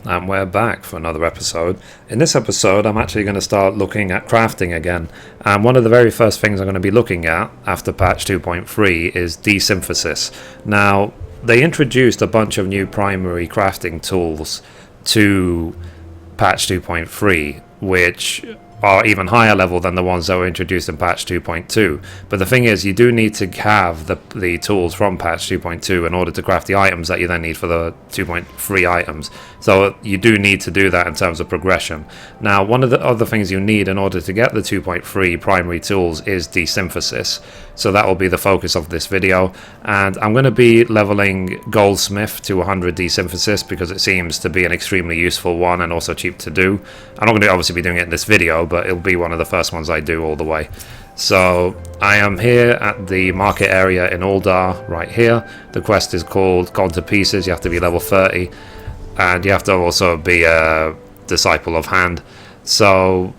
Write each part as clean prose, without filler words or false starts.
and we're back for another episode. In this episode, I'm actually going to start looking at crafting again, and one of the very first things I'm going to be looking at after patch 2.3 is Desynthesis. Now, they introduced a bunch of new primary crafting tools to patch 2.3, which are even higher level than the ones that were introduced in patch 2.2. But the thing is, you do need to have the tools from patch 2.2 in order to craft the items that you then need for the 2.3 items. So you do need to do that in terms of progression. Now, one of the other things you need in order to get the 2.3 primary tools is Desynthesis. So that will be the focus of this video, and I'm going to be leveling Goldsmith to 100 Desynthesis because it seems to be an extremely useful one and also cheap to do. I'm not going to obviously be doing it in this video, but it'll be one of the first ones I do all the way. So I am here at the market area in Ul'dah, right here. The quest is called Gone to Pieces. You have to be level 30, and you have to also be a Disciple of Hand. So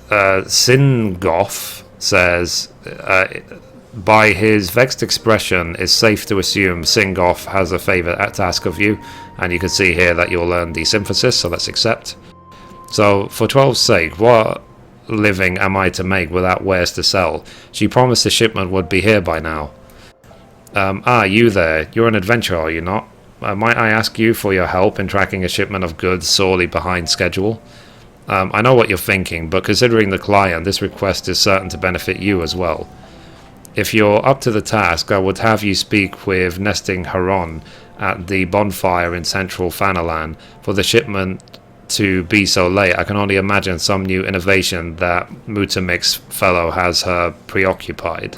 Syntgoht says, by his vexed expression, it's safe to assume Syntgoht has a favourite task of you, and you can see here that you'll learn Desynthesis, so let's accept. So, for 12's sake, what living am I to make without wares to sell? She promised the shipment would be here by now. You there, you're an adventurer, are you not? Might I ask you for your help in tracking a shipment of goods sorely behind schedule? I know what you're thinking, but considering the client, this request is certain to benefit you as well. If you're up to the task, I would have you speak with Desynthesislevel at the bonfire in central Fanalan. For the shipment to be so late, I can only imagine some new innovation that Mithrie's fellow has her preoccupied.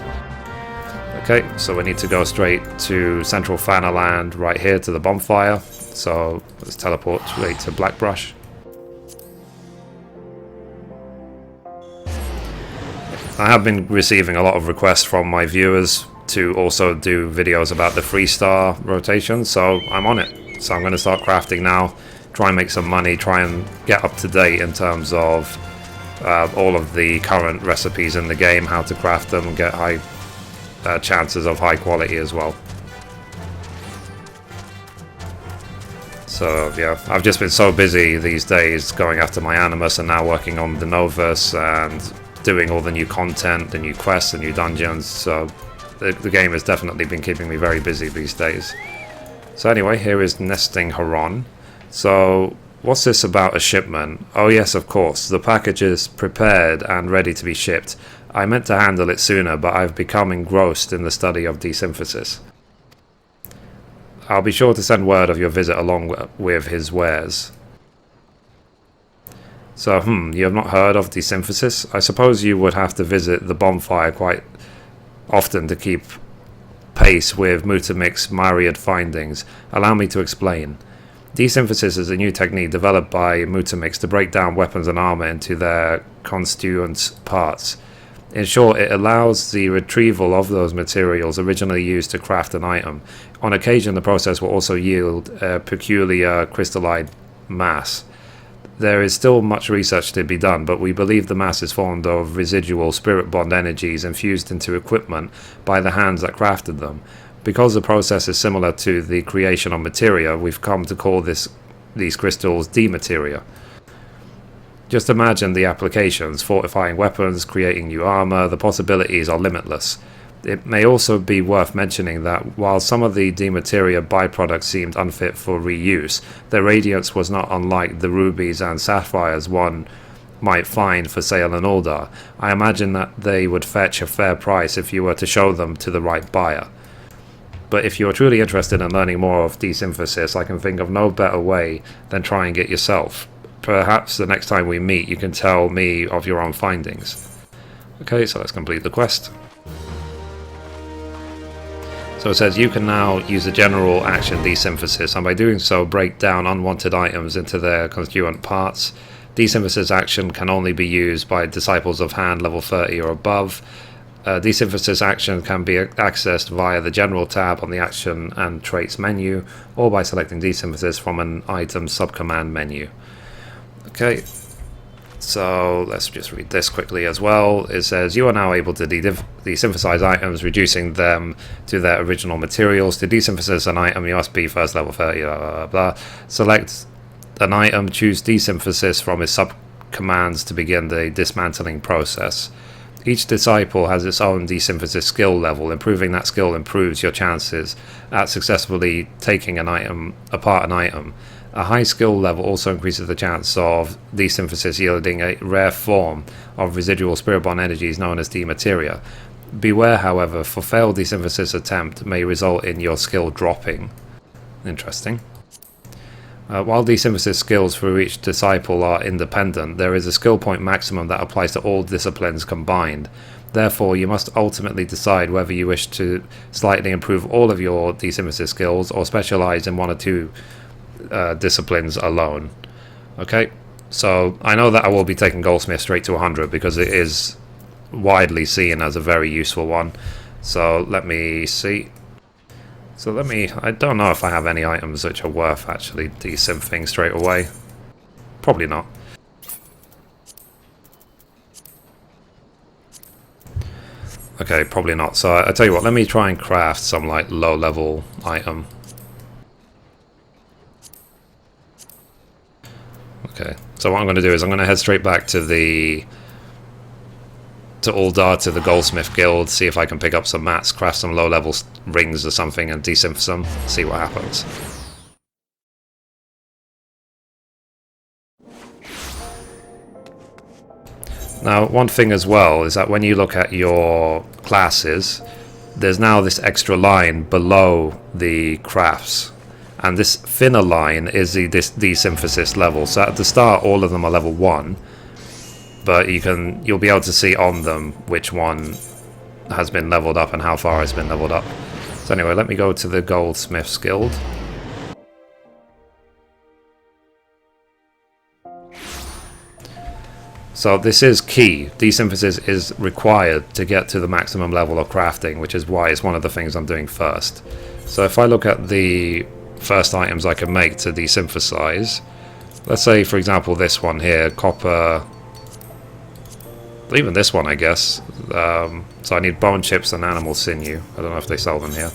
Okay, so we need to go straight to central Fanalan right here to the bonfire. So let's teleport straight to Blackbrush. I have been receiving a lot of requests from my viewers to also do videos about the 3-star rotation, so I'm on it. So I'm going to start crafting now, try and make some money, try and get up to date in terms of all of the current recipes in the game, how to craft them and get high chances of high quality as well. So yeah, I've just been so busy these days going after my Animus and now working on the Novus and doing all the new content, the new quests, the new dungeons, so the game has definitely been keeping me very busy these days. So anyway, here is Desynthesislevel. So what's this about a shipment? Oh yes, of course, the package is prepared and ready to be shipped. I meant to handle it sooner, but I've become engrossed in the study of Desynthesis. I'll be sure to send word of your visit along with his wares. So, you have not heard of Desynthesis? I suppose you would have to visit the bonfire quite often to keep pace with Mithrie's myriad findings. Allow me to explain. Desynthesis is a new technique developed by Mithrie to break down weapons and armor into their constituent parts. In short, it allows the retrieval of those materials originally used to craft an item. On occasion, the process will also yield a peculiar crystalline mass. There is still much research to be done, but we believe the mass is formed of residual spirit bond energies infused into equipment by the hands that crafted them. Because the process is similar to the creation of Materia, we've come to call these crystals Demateria. Just imagine the applications: fortifying weapons, creating new armor. The possibilities are limitless. It may also be worth mentioning that while some of the Demateria byproducts seemed unfit for reuse, their radiance was not unlike the rubies and sapphires one might find for sale in Ul'dah. I imagine that they would fetch a fair price if you were to show them to the right buyer. But if you are truly interested in learning more of Desynthesis, I can think of no better way than trying it yourself. Perhaps the next time we meet you can tell me of your own findings. Okay, so let's complete the quest. So it says you can now use the general action Desynthesis, and by doing so break down unwanted items into their constituent parts. Desynthesis action can only be used by Disciples of Hand level 30 or above. Desynthesis action can be accessed via the General tab on the Action and Traits menu, or by selecting Desynthesis from an item subcommand menu. Okay, so let's just read this quickly as well. It says you are now able to desynthesize items, reducing them to their original materials. To desynthesize an item, you must be first level 30, blah, blah, blah. Select an item, choose Desynthesis from its sub-commands to begin the dismantling process. Each disciple has its own Desynthesis skill level. Improving that skill improves your chances at successfully taking apart an item. A high skill level also increases the chance of Desynthesis yielding a rare form of residual spirit bond energies known as Demateria. Beware, however, for failed Desynthesis attempt may result in your skill dropping. Interesting. While Desynthesis skills for each disciple are independent, there is a skill point maximum that applies to all disciplines combined. Therefore, you must ultimately decide whether you wish to slightly improve all of your Desynthesis skills or specialize in one or two disciplines alone. Okay, so I know that I will be taking Goldsmith straight to 100 because it is widely seen as a very useful one. So let me see. I don't know if I have any items which are worth actually desynthing straight away. Probably not. Okay, probably not. So I tell you what, let me try and craft some like low level item. Okay, so what I'm going to do is I'm going to head straight back to Ul'dah, to the Goldsmith Guild, see if I can pick up some mats, craft some low level rings or something and desynth some, see what happens. Now, one thing as well is that when you look at your classes, there's now this extra line below the crafts, and this thinner line is the Desynthesis level. So at the start all of them are level 1, but you'll be able to see on them which one has been leveled up and how far it's been leveled up. So anyway, let me go to the Goldsmith's Guild. So this is key. Desynthesis is required to get to the maximum level of crafting, which is why it's one of the things I'm doing first. So if I look at the first items I can make to desynthesize, let's say for example this one here, copper, even this one I guess. So I need bone chips and animal sinew. I don't know if they sell them here.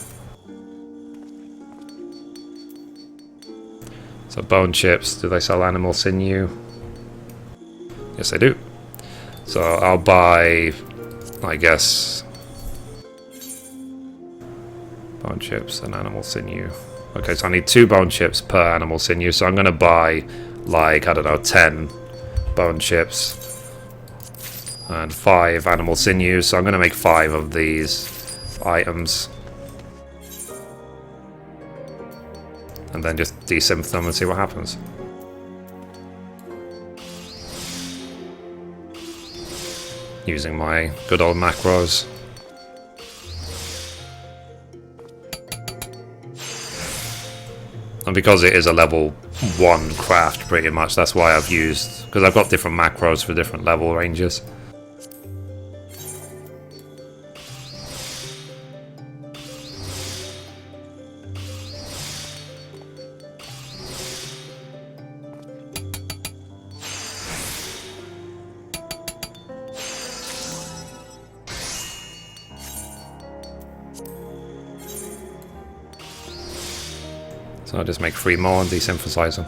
So bone chips, do they sell animal sinew? Yes, they do. So I'll buy, I guess, bone chips and animal sinew. Okay, so I need 2 bone chips per animal sinew. So I'm going to buy, like, I don't know, 10 bone chips and 5 animal sinew. So I'm going to make 5 of these items. And then just desynth them and see what happens. Using my good old macros. And because it is a level 1 craft pretty much, that's why I've used, because I've got different macros for different level ranges. So I'll just make 3 more and desynthesize them.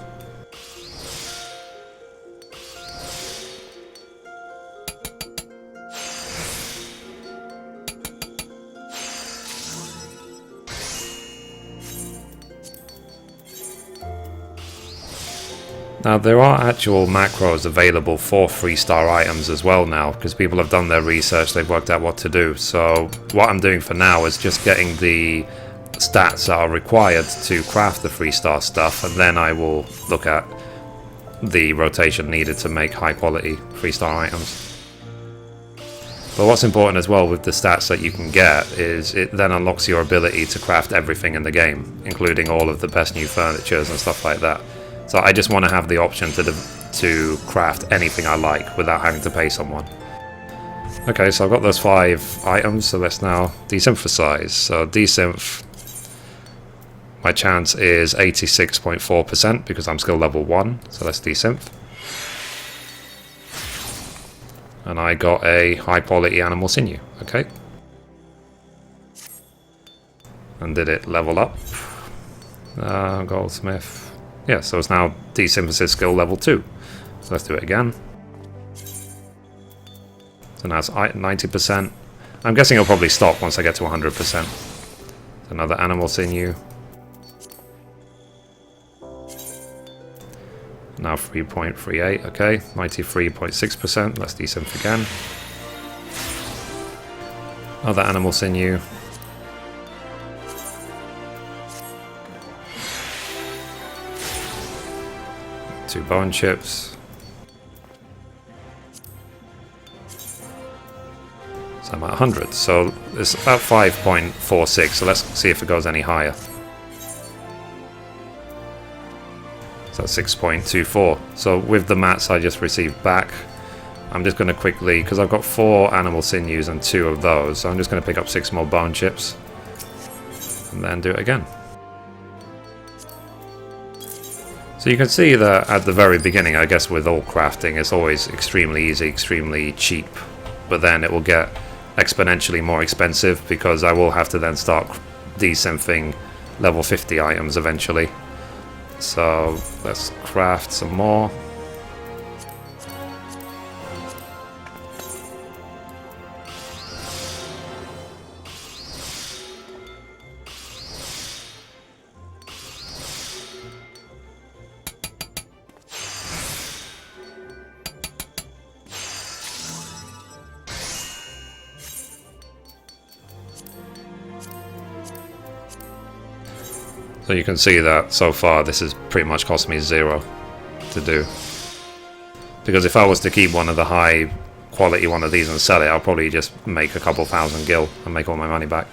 Now there are actual macros available for 3-star items as well now, because people have done their research, they've worked out what to do. So what I'm doing for now is just getting the stats that are required to craft the 3-star stuff, and then I will look at the rotation needed to make high quality 3-star items. But what's important as well with the stats that you can get is it then unlocks your ability to craft everything in the game, including all of the best new furnitures and stuff like that. So I just want to have the option to craft anything I like without having to pay someone. Okay, so I've got those 5 items, so let's now desynthesize. So desynth, my chance is 86.4% because I'm still level 1, so let's desynth. And I got a high quality animal sinew, okay. And did it level up? Goldsmith. yeah, so it's now Desynthesis skill level 2. So let's do it again. So now it's 90%. I'm guessing it'll probably stop once I get to 100%. Another animal sinew. Now 3.38, okay. 93.6%, let's desynth again. Another animal sinew. Two bone chips. So I'm at 100, so it's about 5.46, so let's see if it goes any higher. So 6.24. So with the mats I just received back, I'm just going to quickly, because I've got 4 animal sinews and 2 of those, so I'm just going to pick up 6 more bone chips and then do it again. So you can see that at the very beginning, I guess with all crafting, it's always extremely easy, extremely cheap, but then it will get exponentially more expensive because I will have to then start desynthing level 50 items eventually. So let's craft some more. So you can see that so far this has pretty much cost me 0 to do. Because if I was to keep one of the high quality one of these and sell it, I'll probably just make a couple thousand gil and make all my money back.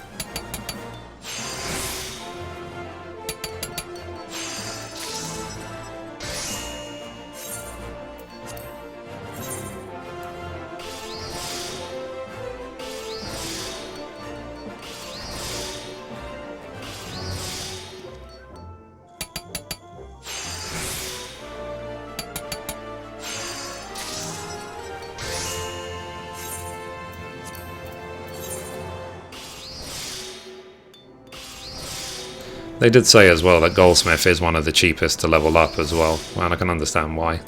They did say as well that Goldsmith is one of the cheapest to level up as well, and I can understand why.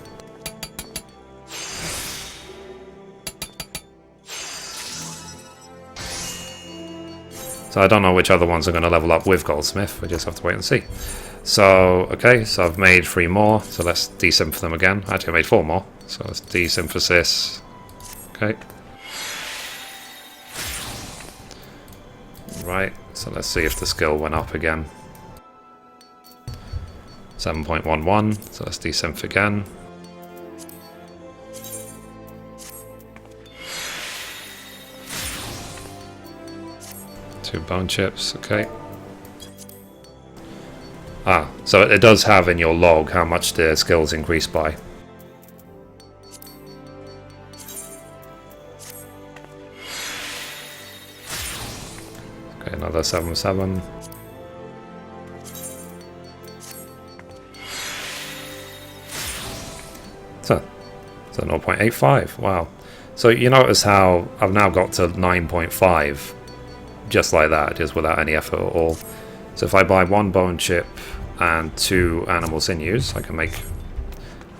So I don't know which other ones are going to level up with Goldsmith, we just have to wait and see. So, okay, so I've made 3 more, so let's desynth them again. Actually, I made 4 more, so let's desynthesis. Okay. Right, so let's see if the skill went up again. 7.11, so let's desynth again. Two bone chips, okay. Ah, so it does have in your log how much the skills increased by. Okay, another 7.7. So 0.85, wow. So you notice how I've now got to 9.5, just like that, just without any effort at all. So if I buy 1 bone chip and 2 animal sinews, I can make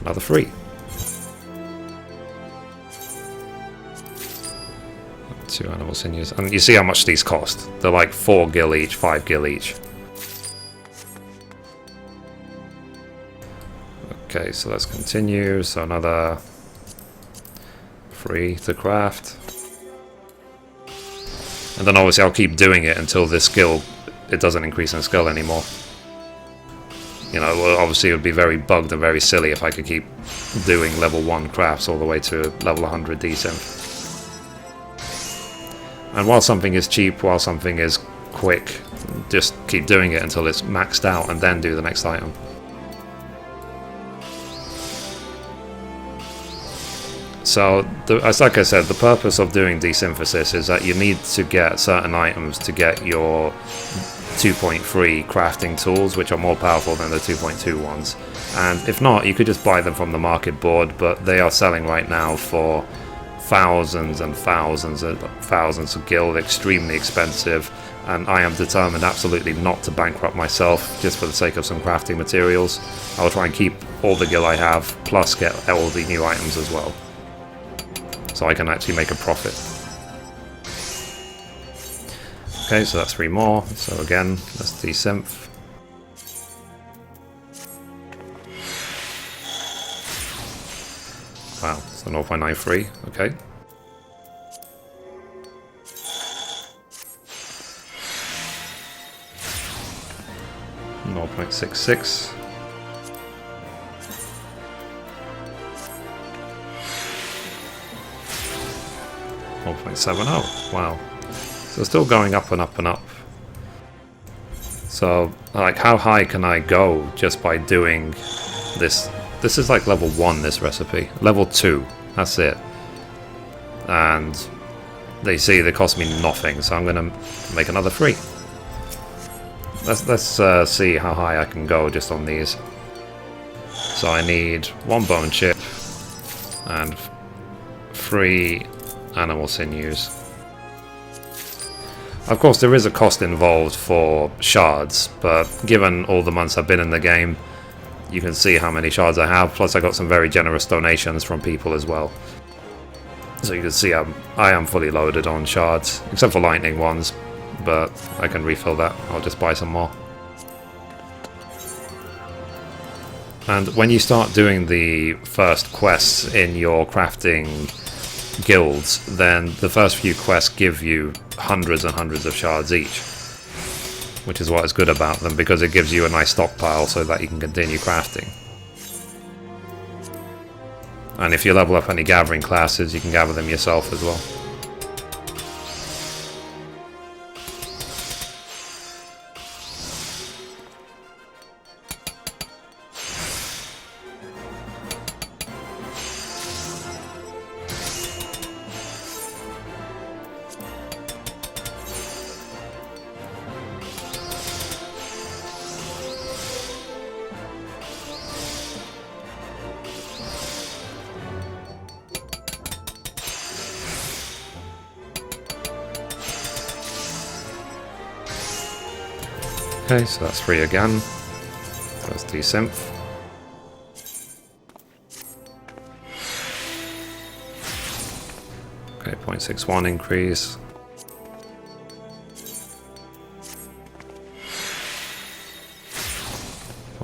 another 3. 2 animal sinews, and you see how much these cost. They're like 4 gil each, 5 gil each. Okay, so let's continue. So another 3 to craft. And then obviously I'll keep doing it until this skill, it doesn't increase in skill anymore. You know, well, obviously it would be very bugged and very silly if I could keep doing level 1 crafts all the way to level 100 desynth. And while something is cheap, while something is quick, just keep doing it until it's maxed out and then do the next item. So, as like I said, the purpose of doing Desynthesis is that you need to get certain items to get your 2.3 crafting tools, which are more powerful than the 2.2 ones. And if not, you could just buy them from the market board, but they are selling right now for thousands and thousands of gil, extremely expensive. and I am determined absolutely not to bankrupt myself just for the sake of some crafting materials. I'll try and keep all the gil I have, plus get all the new items as well, so I can actually make a profit. Okay, so that's 3 more, so again, let's desynth. Wow, so 0.93, okay. .66. .70. Wow. So still going up and up and up. So, like, how high can I go just by doing this? This is like level 1, this recipe. Level 2, that's it. And they see they cost me nothing, so I'm going to make another 3. Let's see how high I can go just on these. So I need 1 bone chip and 3 animal sinews. Of course, there is a cost involved for shards, but given all the months I've been in the game, you can see how many shards I have. Plus, I got some very generous donations from people as well. So you can see I am fully loaded on shards, except for lightning ones. But I can refill that. I'll just buy some more. And when you start doing the first quests in your crafting guilds, then the first few quests give you hundreds and hundreds of shards each, which is what is good about them, because it gives you a nice stockpile so that you can continue crafting. And if you level up any gathering classes, you can gather them yourself as well. Okay, so that's 3 again. That's desynth. Okay, 0.61 increase.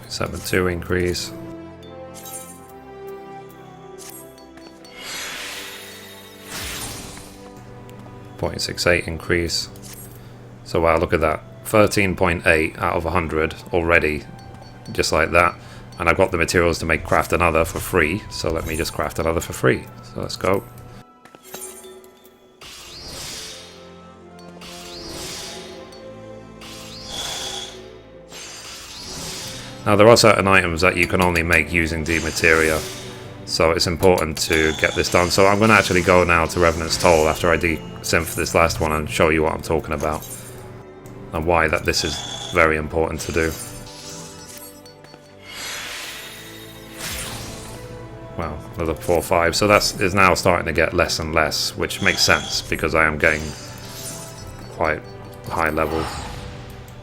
.72 increase. .68 increase. So wow, look at that. 13.8 out of 100 already, just like that. And I've got the materials to make craft another for free, so let me just craft another for free. So let's go. Now there are certain items that you can only make using Demateria, so it's important to get this done. So I'm going to actually go now to Revenant's Toll after I desynth this last one and show you what I'm talking about. And why that this is very important to do. Wow, another 4-5. So that is now starting to get less and less, which makes sense because I am getting quite high level.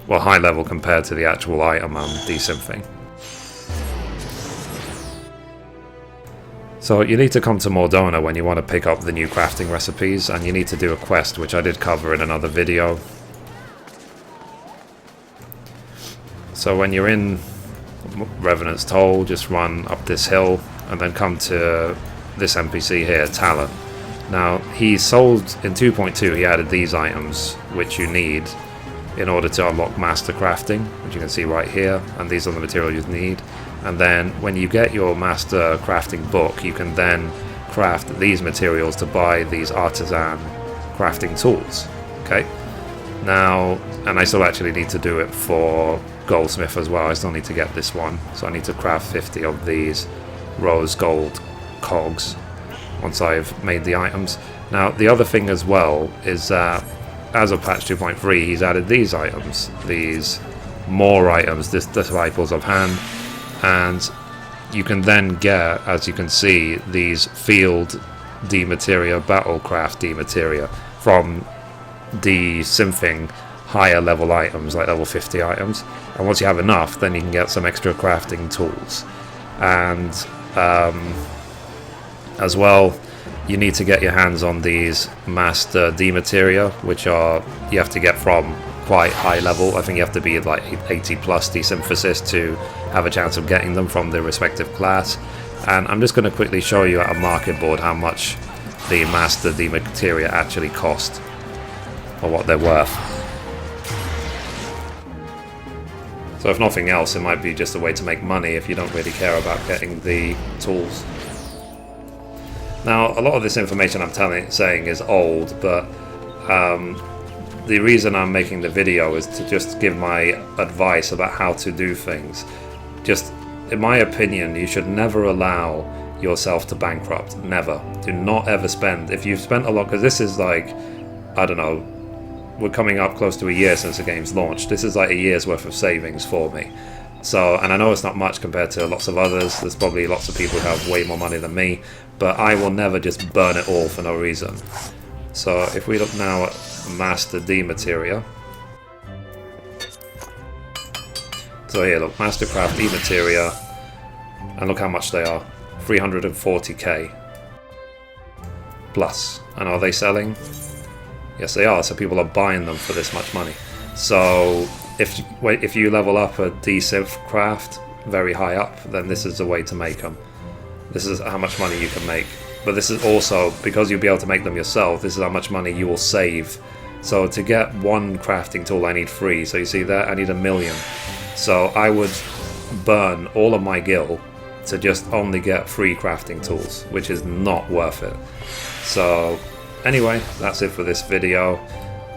Well, high level compared to the actual item I'm desynthing. So you need to come to Mordona when you want to pick up the new crafting recipes, and you need to do a quest, which I did cover in another video. So when you're in Revenant's Toll, just run up this hill and then come to this NPC here, Thal. Now, he sold in 2.2, he added these items which you need in order to unlock Master Crafting, which you can see right here, and these are the materials you need. And then when you get your Master Crafting book, you can then craft these materials to buy these artisan crafting tools. Okay? Now, and I still actually need to do it for Goldsmith as well. I still need to get this one, so I need to craft 50 of these rose gold cogs once I've made the items. Now the other thing as well is that as of patch 2.3 he's added these items, these more items, this Disciples of Hand, and you can then get, as you can see, these field Demateria, battlecraft Demateria from desynthing higher level items, like level 50 items. And once you have enough, then you can get some extra crafting tools. And as well, you need to get your hands on these Master Demateria, which are you have to get from quite high level. I think you have to be like 80 plus Desynthesis to have a chance of getting them from the respective class. And I'm just going to quickly show you at a market board how much the Master Demateria actually cost, or what they're worth. So if nothing else, it might be just a way to make money if you don't really care about getting the tools. Now, a lot of this information I'm saying is old, but the reason I'm making the video is to just give my advice about how to do things. Just, in my opinion, you should never allow yourself to bankrupt. Never. Do not ever spend. If you've spent a lot, because this is like, I don't know, we're coming up close to a year since the game's launched. This is like a year's worth of savings for me. So, and I know it's not much compared to lots of others. There's probably lots of people who have way more money than me, but I will never just burn it all for no reason. So if we look now at Master Demateria. So here, look, Mastercraft Demateria, and look how much they are. 340k plus. And are they selling? Yes, they are. So people are buying them for this much money. So if you level up a Desynth craft very high up, then this is the way to make them. This is how much money you can make. But this is also, because you'll be able to make them yourself, this is how much money you will save. So to get one crafting tool, I need 3. So you see there, I need 1 million. So I would burn all of my gil to just only get 3 crafting tools, which is not worth it. So anyway, that's it for this video.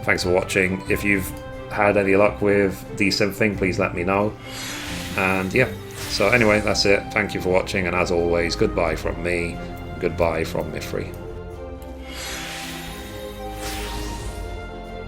Thanks for watching. If you've had any luck with desynthing, please let me know. And yeah, so anyway, that's it. Thank you for watching, and as always, goodbye from me, goodbye from Mithrie.